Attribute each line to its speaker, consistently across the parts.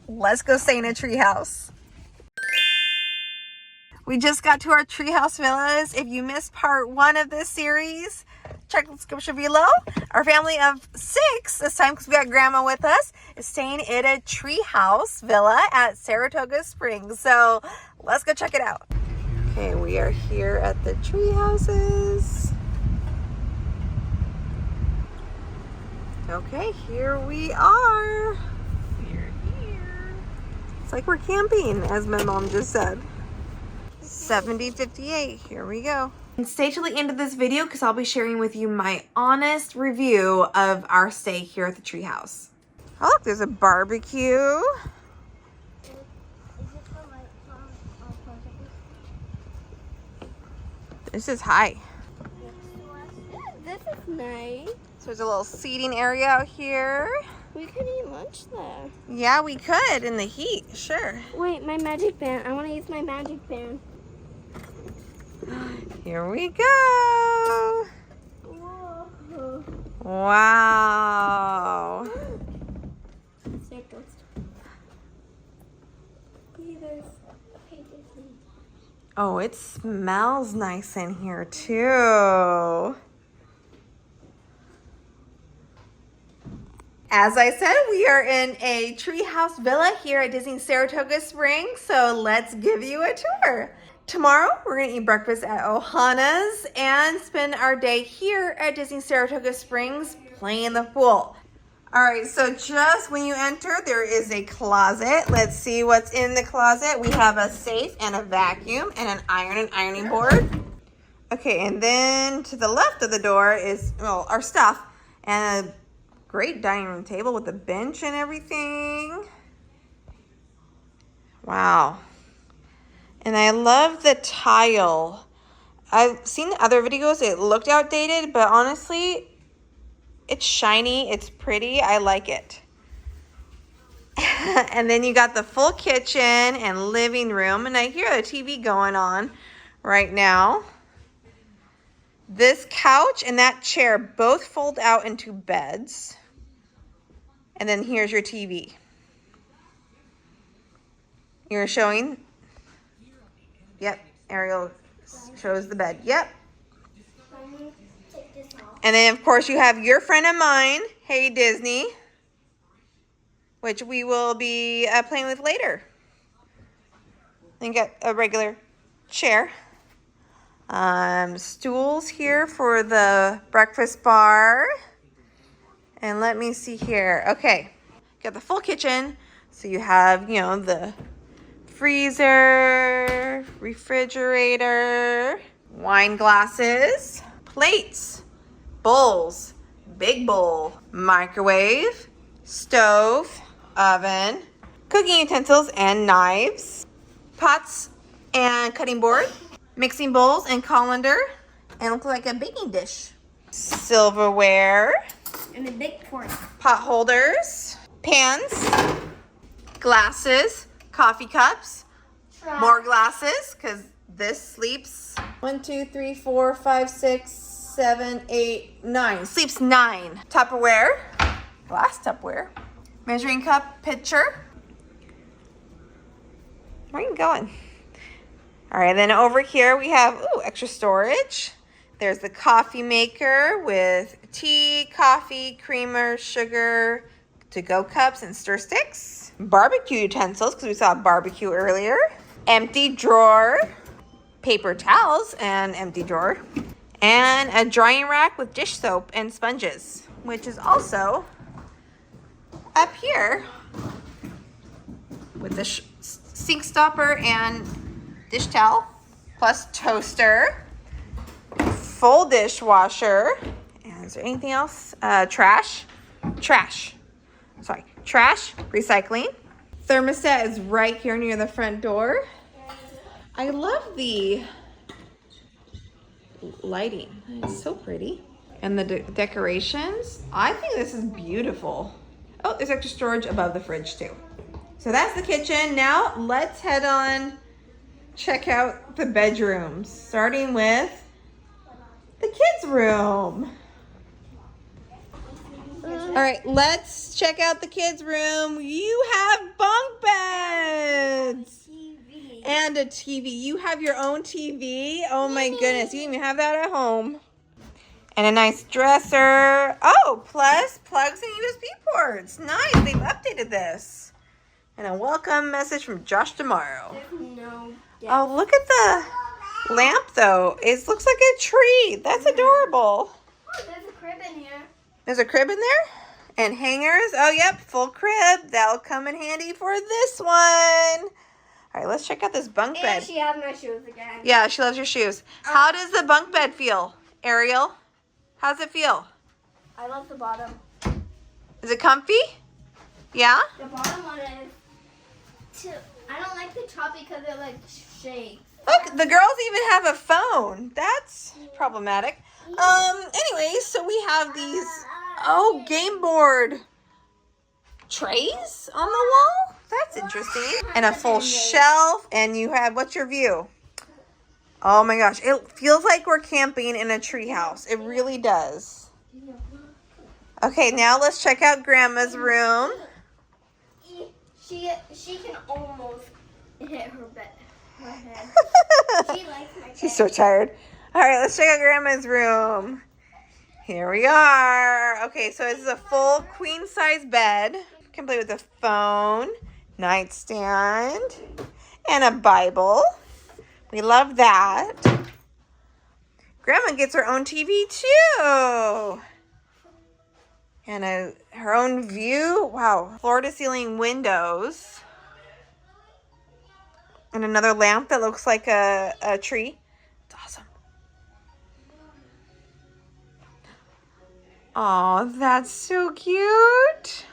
Speaker 1: let's go stay in a treehouse. We just got to our treehouse villas. If you missed part 1 of this series, check the description below. Our family of 6, this time because we got grandma with us, is staying in a treehouse villa at Saratoga Springs. So let's go check it out. Okay, we are here at the tree houses. Okay, here we are. We're here. It's like we're camping, as my mom just said. 7058, here we go. And stay till the end of this video because I'll be sharing with you my honest review of our stay here at the treehouse. Oh, look, there's a barbecue. This is high.
Speaker 2: This is nice.
Speaker 1: So there's a little seating area out here.
Speaker 2: We could eat lunch there.
Speaker 1: Yeah, we could in the heat, sure.
Speaker 2: Wait, my magic band. I want to use my magic band.
Speaker 1: Here we go.
Speaker 2: Whoa.
Speaker 1: Wow.
Speaker 2: Circles. There's Disney.
Speaker 1: Oh, it smells nice in here too. As I said, we are in a treehouse villa here at Disney Saratoga Springs, so let's give you a tour. Tomorrow, we're gonna eat breakfast at Ohana's and spend our day here at Disney Saratoga Springs playing the pool. All right, so just when you enter, there is a closet. Let's see what's in the closet. We have a safe and a vacuum and an iron and ironing board. Okay, and then to the left of the door is, well, our stuff and a great dining room table with a bench and everything. Wow. And I love the tile. I've seen other videos, it looked outdated, but honestly, it's shiny, it's pretty, I like it. And then you got the full kitchen and living room, and I hear the TV going on right now. This couch and that chair both fold out into beds. And then here's your TV. You're showing. Yep, Ariel shows the bed. Yep. And then, of course, you have your friend of mine, Hey Disney, which we will be playing with later. Then got a regular chair. Stools here for the breakfast bar. And let me see here. Okay, got the full kitchen. So you have, you know, the freezer, refrigerator, wine glasses, plates, bowls, big bowl, microwave, stove, oven, cooking utensils and knives, pots and cutting board, mixing bowls and colander, and looks like a baking dish. Silverware.
Speaker 2: And a big fork.
Speaker 1: Pot holders, pans, glasses, coffee cups, more glasses, because this sleeps 1, 2, 3, 4, 5, 6, 7, 8, 9. Sleeps 9. Tupperware, glass Tupperware, measuring cup, pitcher. Where are you going? All right, then over here we have extra storage. There's the coffee maker with tea, coffee, creamer, sugar, to-go cups, and stir sticks. Barbecue utensils, because we saw a barbecue earlier. Empty drawer, paper towels, and empty drawer. And a drying rack with dish soap and sponges, which is also up here with the sink stopper and dish towel, plus toaster, full dishwasher. And is there anything else? Trash, recycling. Thermostat is right here near the front door. I love the lighting. It's so pretty. And the decorations. I think this is beautiful. Oh, there's extra storage above the fridge too. So that's the kitchen. Now let's head on, check out the bedrooms, starting with the kids' room. All right, let's check out the kids' room. You have bunk a TV. You have your own TV. Oh my goodness, you even have that at home. And a nice dresser. Oh, plus plugs and USB ports. Nice, they've updated this. And a welcome message from Josh tomorrow.
Speaker 2: No.
Speaker 1: Oh, look at the lamp though. It looks like a tree. That's adorable.
Speaker 2: Oh, there's a crib in here.
Speaker 1: There's a crib in there? And hangers. Oh, yep, full crib. That'll come in handy for this one. All right, let's check out this bunk bed.
Speaker 2: And she has my shoes again.
Speaker 1: Yeah, she loves your shoes. How does the bunk bed feel, Ariel? How's it feel?
Speaker 2: I love the bottom.
Speaker 1: Is it comfy? Yeah?
Speaker 2: The bottom one is too. I don't like the top because it like shakes.
Speaker 1: Look, the girls even have a phone. That's problematic. Anyways, so we have these, game board trays on the wall. That's interesting. And a full shelf. And you have, what's your view? Oh my gosh, it feels like we're camping in a treehouse. It really does. Okay, now let's check out Grandma's room.
Speaker 2: She can almost hit her head. She likes my bed.
Speaker 1: She's so tired. All right, let's check out Grandma's room. Here we are. Okay, so this is a full queen size bed. You can play with the phone, nightstand, and a Bible. We love that. Grandma gets her own TV too. And her own view. Wow, floor to ceiling windows. And another lamp that looks like a tree. It's awesome. Oh, that's so cute.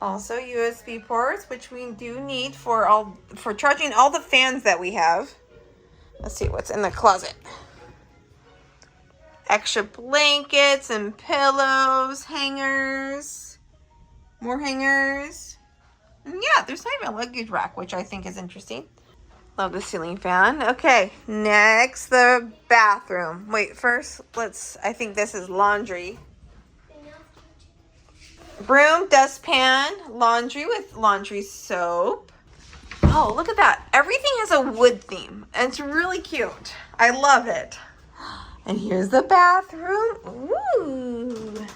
Speaker 1: Also USB ports, which we do need for charging all the fans that we have. Let's see what's in the closet. Extra blankets and pillows, hangers, more hangers. And yeah, there's not even a luggage rack, which I think is interesting. Love the ceiling fan. Okay, next, the bathroom. Wait, first, I think this is laundry. Broom, dustpan, laundry with laundry soap. Oh, look at that. Everything has a wood theme. And it's really cute. I love it. And here's the bathroom. Ooh.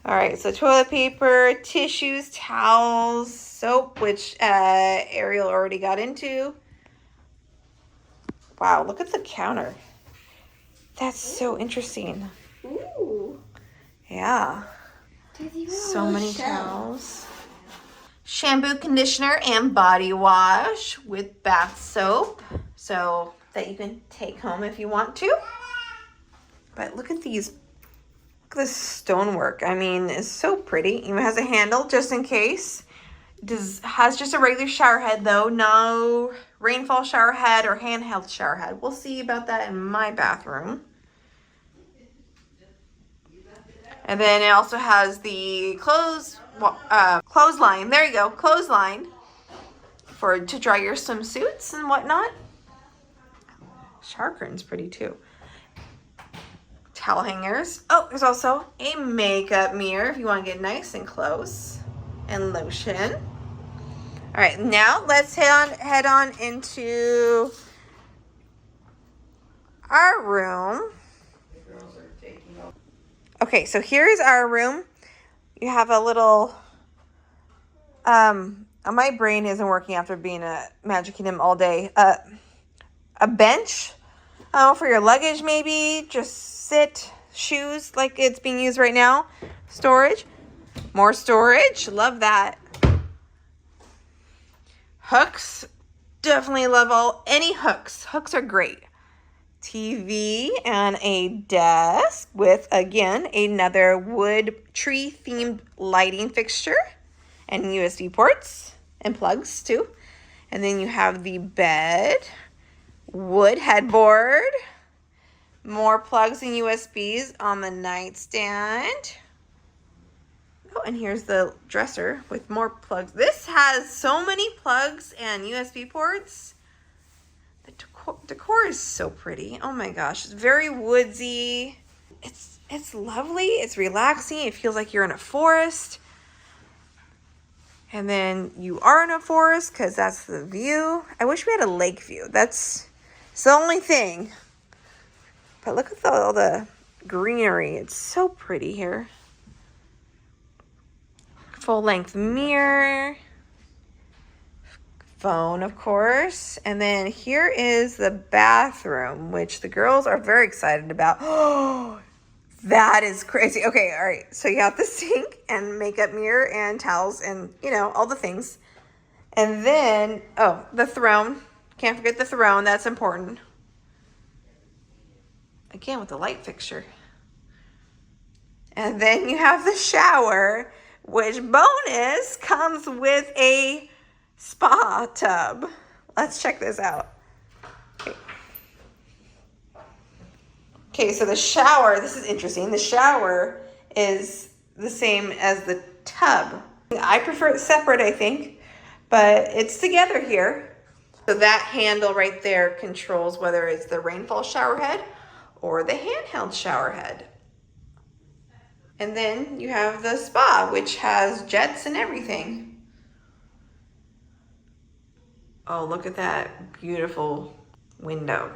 Speaker 1: All right, so toilet paper, tissues, towels, soap, which Ariel already got into. Wow, look at the counter. That's so interesting.
Speaker 2: Ooh.
Speaker 1: Yeah. So many towels. Shampoo, conditioner, and body wash with bath soap. So that you can take home if you want to. But look at these. Look at this stonework. I mean, it's so pretty. Even has a handle just in case. Has just a regular shower head though. No rainfall shower head or handheld shower head. We'll see about that in my bathroom. And then it also has the clothesline. There you go, clothesline to dry your swimsuits and whatnot. Shower curtain's pretty too. Towel hangers. Oh, there's also a makeup mirror if you want to get nice and close. And lotion. All right, now let's head on into our room. Okay, so here's our room. You have a little, my brain isn't working after being at Magic Kingdom all day. A bench, for your luggage maybe. Just sit, shoes like it's being used right now. Storage, more storage, love that. Hooks, definitely love any hooks. Hooks are great. TV and a desk with, again, another wood tree themed lighting fixture and USB ports and plugs too. And then you have the bed, wood headboard, more plugs and USBs on the nightstand. Oh, and here's the dresser with more plugs. This has so many plugs and USB ports. The decor is so pretty. Oh my gosh, it's very woodsy. It's lovely. It's relaxing. It feels like you're in a forest. And then you are in a forest because that's the view. I wish we had a lake view. It's the only thing. But look at all the greenery. It's so pretty here. Full length mirror. Phone, of course. And then here is the bathroom, which the girls are very excited about. Oh, that is crazy. Okay, all right. So you have the sink and makeup mirror and towels and, you know, all the things. And then, oh, the throne. Can't forget the throne. That's important. Again, with the light fixture. And then you have the shower, which bonus comes with a spa tub. Let's check this out. Okay, so the shower, this is interesting. The shower is the same as the tub. I prefer it separate, I think, but it's together here. So that handle right there controls whether it's the rainfall shower head or the handheld shower head. And then you have the spa, which has jets and everything. Oh, look at that beautiful window.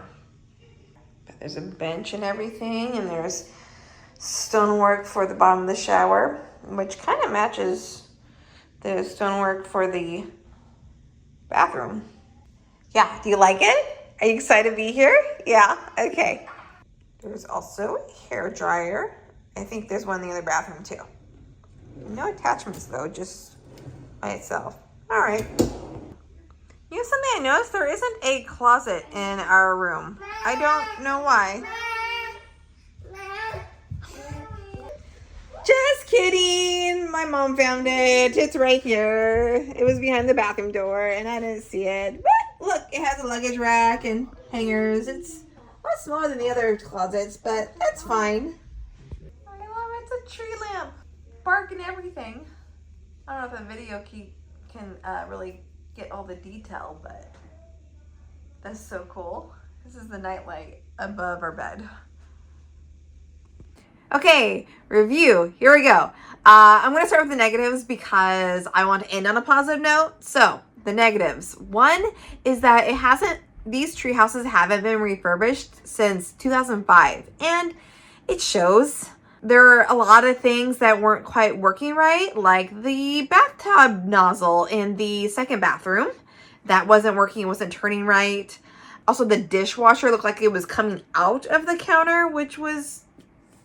Speaker 1: There's a bench and everything, and there's stonework for the bottom of the shower, which kind of matches the stonework for the bathroom. Yeah, do you like it? Are you excited to be here? Yeah, okay. There's also a hair dryer. I think there's one in the other bathroom too. No attachments though, just by itself. All right. You know something I noticed? There isn't a closet in our room. I don't know why. Just kidding. My mom found it. It's right here. It was behind the bathroom door and I didn't see it. But look, it has a luggage rack and hangers. It's a lot smaller than the other closets, but that's fine. I love it. It's a tree lamp. Bark and everything. I don't know if the video can really get all the detail, but that's so cool. This is the nightlight above our bed. Okay, review. Here we go. I'm going to start with the negatives because I want to end on a positive note. So, the negatives. One is that these tree houses haven't been refurbished since 2005, and it shows. There are a lot of things that weren't quite working right, like the bathtub nozzle in the second bathroom. That wasn't working, it wasn't turning right. Also, the dishwasher looked like it was coming out of the counter, which was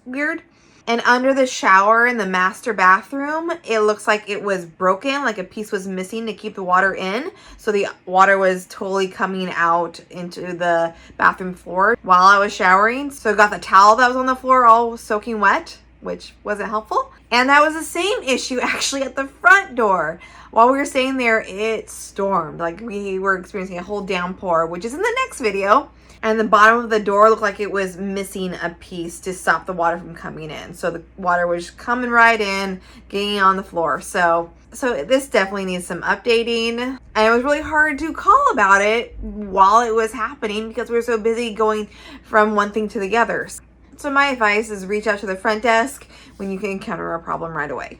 Speaker 1: weird. And under the shower in the master bathroom, it looks like it was broken, like a piece was missing to keep the water in. So the water was totally coming out into the bathroom floor while I was showering. So I got the towel that was on the floor all soaking wet, which wasn't helpful. And that was the same issue actually at the front door. While we were staying there, it stormed. Like we were experiencing a whole downpour, which is in the next video. And the bottom of the door looked like it was missing a piece to stop the water from coming in. So the water was coming right in, getting on the floor. So this definitely needs some updating. And it was really hard to call about it while it was happening because we were so busy going from one thing to the other. So my advice is reach out to the front desk when you can encounter a problem right away.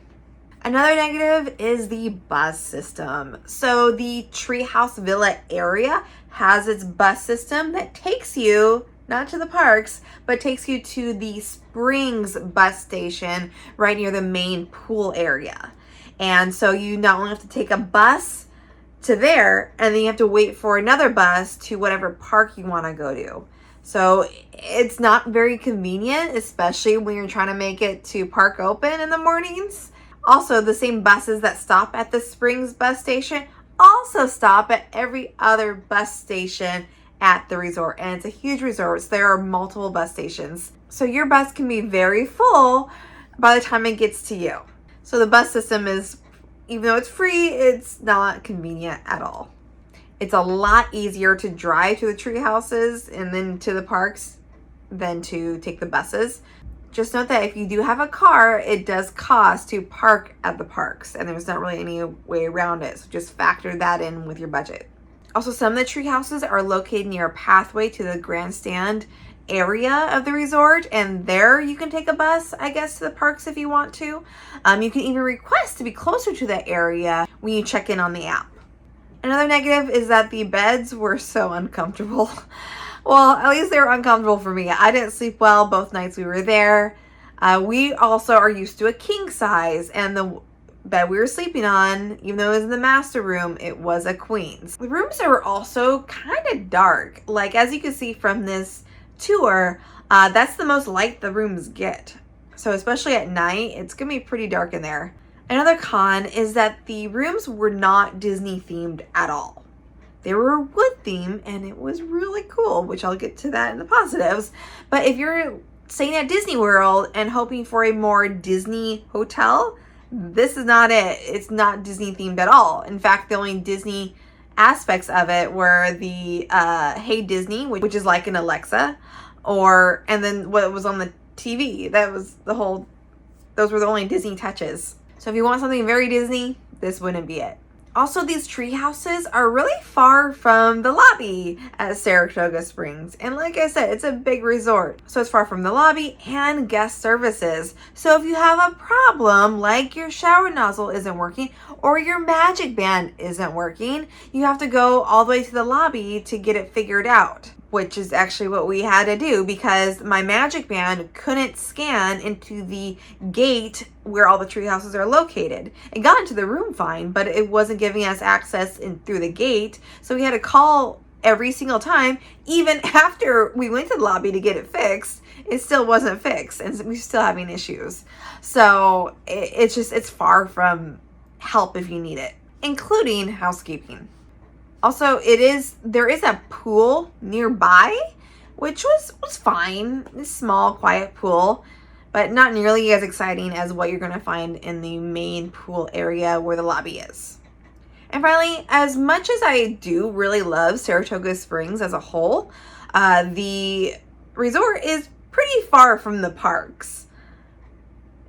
Speaker 1: Another negative is the bus system. So the Treehouse Villa area has its bus system that takes you, not to the parks, but takes you to the Springs bus station right near the main pool area. And so you not only have to take a bus to there, and then you have to wait for another bus to whatever park you want to go to. So it's not very convenient, especially when you're trying to make it to park open in the mornings. Also, the same buses that stop at the Springs bus station also stop at every other bus station at the resort. And it's a huge resort, so there are multiple bus stations. So your bus can be very full by the time it gets to you. So the bus system is, even though it's free, it's not convenient at all. It's a lot easier to drive to the tree houses and then to the parks than to take the buses. Just note that if you do have a car, it does cost to park at the parks, and there's not really any way around it. So just factor that in with your budget. Also, some of the tree houses are located near a pathway to the grandstand area of the resort, and there you can take a bus, I guess, to the parks if you want to. You can even request to be closer to that area when you check in on the app. Another negative is that the beds were so uncomfortable. Well, at least they were uncomfortable for me. I didn't sleep well both nights we were there. We also are used to a king size, and the bed we were sleeping on, even though it was in the master room, it was a queen's. The rooms are also kind of dark. Like, as you can see from this tour, that's the most light the rooms get. So especially at night, it's gonna be pretty dark in there. Another con is that the rooms were not Disney themed at all. They were wood themed, and it was really cool, which I'll get to that in the positives. But if you're staying at Disney World and hoping for a more Disney hotel, this is not it. It's not Disney themed at all. In fact, the only Disney aspects of it were the Hey Disney, which is like an Alexa, and then what was on the TV. Those were the only Disney touches. So if you want something very Disney, this wouldn't be it. Also, these tree houses are really far from the lobby at Saratoga Springs. And like I said, it's a big resort. So it's far from the lobby and guest services. So if you have a problem, like your shower nozzle isn't working or your magic band isn't working, you have to go all the way to the lobby to get it figured out. Which is actually what we had to do because my magic band couldn't scan into the gate where all the tree houses are located. It got into the room fine, but it wasn't giving us access in through the gate. So we had to call every single time, even after we went to the lobby to get it fixed. It still wasn't fixed, and we're still having issues. So it's far from help if you need it, including housekeeping. Also, there is a pool nearby, which was fine. It's a small, quiet pool, but not nearly as exciting as what you're going to find in the main pool area where the lobby is. And finally, as much as I do really love Saratoga Springs as a whole, the resort is pretty far from the parks.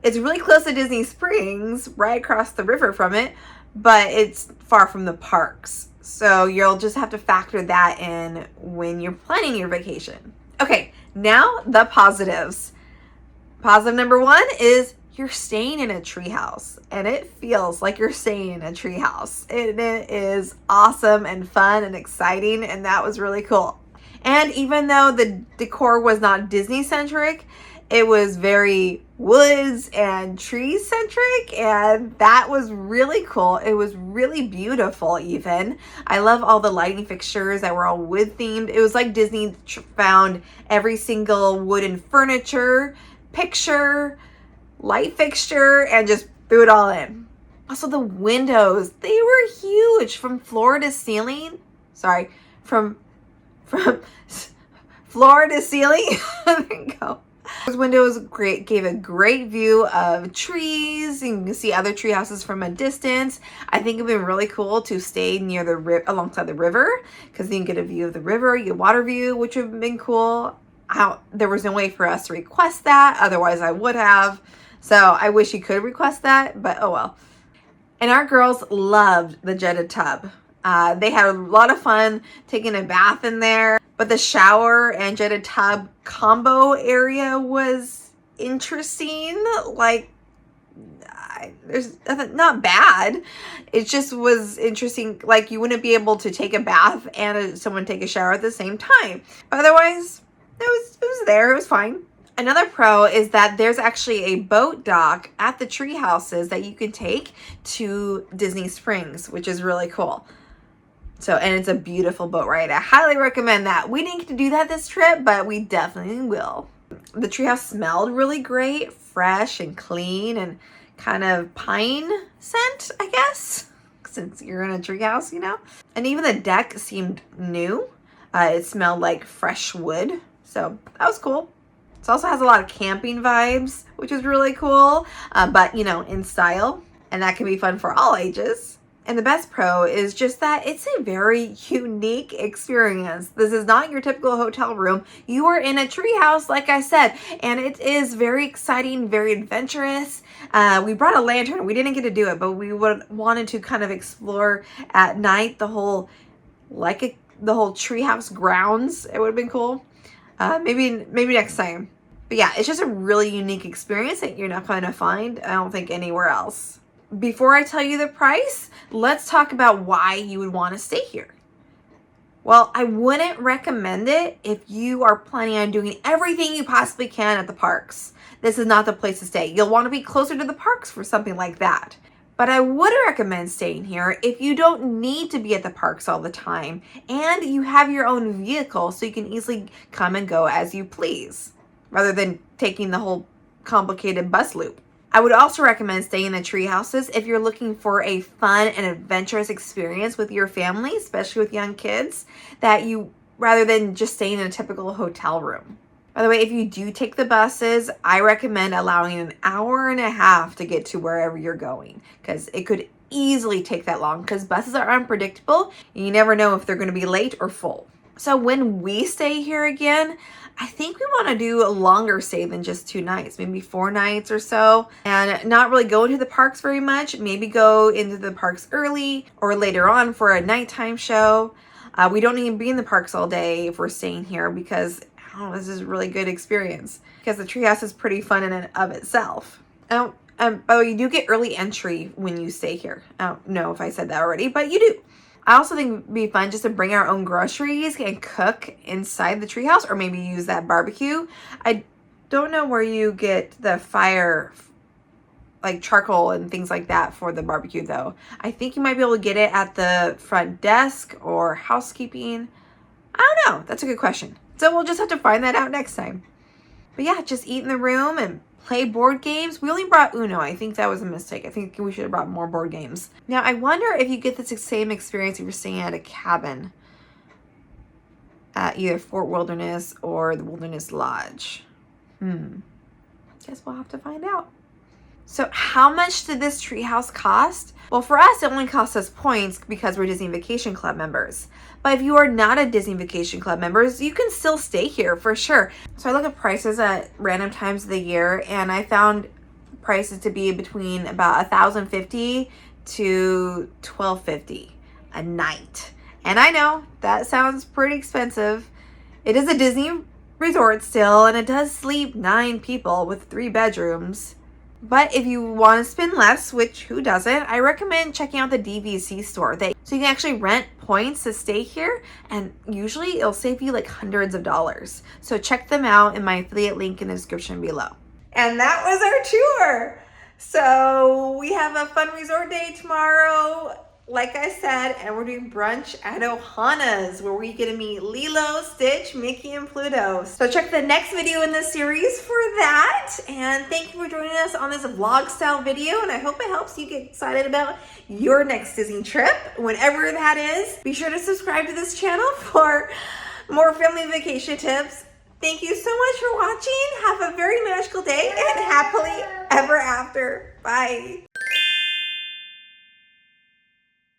Speaker 1: It's really close to Disney Springs, right across the river from it, but it's far from the parks. So you'll just have to factor that in when you're planning your vacation. Okay, now the positives. Positive number 1 is you're staying in a treehouse, and it feels like you're staying in a treehouse. It is awesome and fun and exciting, and that was really cool. And even though the decor was not Disney centric, it was very woods and tree centric, and that was really cool. It was really beautiful even. I love all the lighting fixtures that were all wood themed. It was like Disney found every single wooden furniture, picture, light fixture, and just threw it all in. Also, the windows, they were huge from floor to ceiling. Sorry, from floor to ceiling. There you go. Those windows gave a great view of trees. You can see other tree houses from a distance. I think it would be really cool to stay near alongside the river, because you can get a view of the river, you get water view, which would have been cool. There was no way for us to request that, otherwise I would have. So I wish you could request that, but oh well. And our girls loved the jetted tub. They had a lot of fun taking a bath in there, but the shower and jetted tub combo area was interesting. Like, there's nothing, not bad. It just was interesting. Like, you wouldn't be able to take a bath and someone take a shower at the same time. But otherwise, it was there. It was fine. Another pro is that there's actually a boat dock at the tree houses that you can take to Disney Springs, which is really cool. So, and it's a beautiful boat ride. I highly recommend that. We didn't get to do that this trip, but we definitely will. The treehouse smelled really great, fresh and clean, and kind of pine scent, I guess, since you're in a treehouse, you know? And even the deck seemed new. It smelled like fresh wood, so that was cool. It also has a lot of camping vibes, which is really cool, but, you know, in style, and that can be fun for all ages. And the best pro is just that it's a very unique experience. This is not your typical hotel room. You are in a treehouse, like I said, and it is very exciting, very adventurous. We brought a lantern. We didn't get to do it, but we wanted to kind of explore at night the whole treehouse grounds. It would have been cool. Maybe next time. But yeah, it's just a really unique experience that you're not going to find, I don't think, anywhere else. Before I tell you the price, let's talk about why you would want to stay here. Well, I wouldn't recommend it if you are planning on doing everything you possibly can at the parks. This is not the place to stay. You'll want to be closer to the parks for something like that. But I would recommend staying here if you don't need to be at the parks all the time and you have your own vehicle so you can easily come and go as you please, rather than taking the whole complicated bus loop. I would also recommend staying in the tree houses if you're looking for a fun and adventurous experience with your family, especially with young kids, rather than just staying in a typical hotel room. By the way, if you do take the buses, I recommend allowing an hour and a half to get to wherever you're going, because it could easily take that long because buses are unpredictable and you never know if they're going to be late or full. So when we stay here again, I think we want to do a longer stay than just 2 nights, maybe 4 nights or so, and not really go into the parks very much. Maybe go into the parks early or later on for a nighttime show. We don't need to be in the parks all day if we're staying here because this is a really good experience because the treehouse is pretty fun in and of itself. By the way, you do get early entry when you stay here. I don't know if I said that already, but you do. I also think it'd be fun just to bring our own groceries and cook inside the treehouse, or maybe use that barbecue. I don't know where you get the fire, like charcoal and things like that for the barbecue though. I think you might be able to get it at the front desk or housekeeping. I don't know. That's a good question. So we'll just have to find that out next time. But yeah, just eat in the room and play board games. We only brought Uno. I think that was a mistake. I think we should have brought more board games. Now, I wonder if you get this same experience if you're staying at a cabin at either Fort Wilderness or the Wilderness Lodge. Guess we'll have to find out. So how much did this treehouse cost? Well, for us, it only cost us points because we're Disney Vacation Club members. But if you are not a Disney Vacation Club members, you can still stay here for sure. So I look at prices at random times of the year, and I found prices to be between about $1,050 to $1,250 a night. And I know that sounds pretty expensive. It is a Disney resort still, and it does sleep 9 people with 3 bedrooms. But if you want to spend less, which who doesn't, I recommend checking out the DVC store. So you can actually rent points to stay here, and usually it'll save you like hundreds of dollars. So check them out in my affiliate link in the description below. And that was our tour. So we have a fun resort day tomorrow, like I said, and we're doing brunch at Ohana's, where we get to meet Lilo, Stitch, Mickey, and Pluto. So check the next video in the series for that. And thank you for joining us on this vlog style video. And I hope it helps you get excited about your next Disney trip, whenever that is. Be sure to subscribe to this channel for more family vacation tips. Thank you so much for watching. Have a very magical day and happily ever after. Bye.